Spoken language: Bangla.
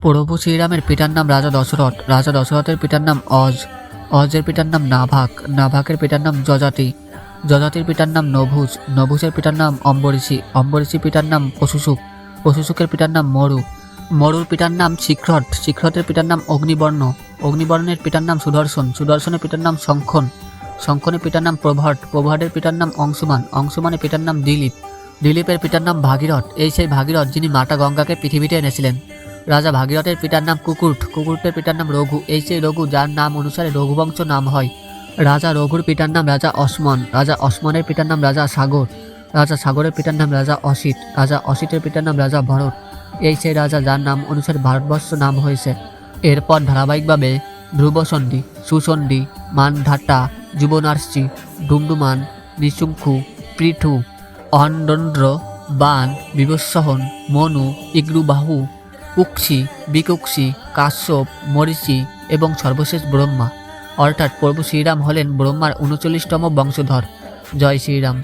প্রভু শ্রীরামের পিতার নাম রাজা দশরথ। রাজা দশরথের পিতার নাম অজ। অজের পিতার নাম নাভাক। নাভাকের পিতার নাম যজাতি। যজাতির পিতার নাম নভুজ। নভুজের পিতার নাম অম্বরীষি। অম্বরীষি পিতার নাম পশুসুক। পশুসুকের পিতার নাম মরু। মরুর পিতার নাম শিখরট। শিখরটের পিতার নাম অগ্নিবর্ণ। অগ্নিবর্ণের পিতার নাম সুদর্শন। সুদর্শনের পিতার নাম শঙ্খন। শঙ্খনের পিতার নাম প্রভাট। প্রভাটের পিতার নাম অংশুমান। অংশুমানের পিতার নাম দিলীপ। দিলীপের পিতার নাম ভাগীরথ। এই সেই ভাগীরথ যিনি মাতা গঙ্গাকে পৃথিবীতে এনেছিলেন। রাজা ভাগীরথের পিতার নাম কুকুট। কুকুটের পিতার নাম রঘু। এই সেই রঘু যার নাম অনুসারে রঘুবংশ নাম হয়। রাজা রঘুর পিতার নাম রাজা অসমন। রাজা অসমনের পিতার নাম রাজা সাগর। রাজা সাগরের পিতার নাম রাজা অসিত। রাজা অসিতের পিতার নাম রাজা ভরত। এই সেই রাজা যার নাম অনুসারে ভারতবর্ষ নাম হয়েছে। এরপর ধারাবাহিকভাবে ধ্রুবসন্ধি, সুসন্ধি, মানধাতা, যুবনার্সি, ডুমডুমান, নিশুঙ্খু, পৃথু, অন্ডন্দ্র, বান, বিবস্বহন, মনু, ইগ্রুবাহু, উক্ষি, বিকুক্ষি, কাশ্যপ, মরিচি এবং সর্বশেষ ব্রহ্মা, অর্থাৎ প্রভু শ্রীরাম হলেন ব্রহ্মার ৩৯তম বংশধর। জয় শ্রীরাম।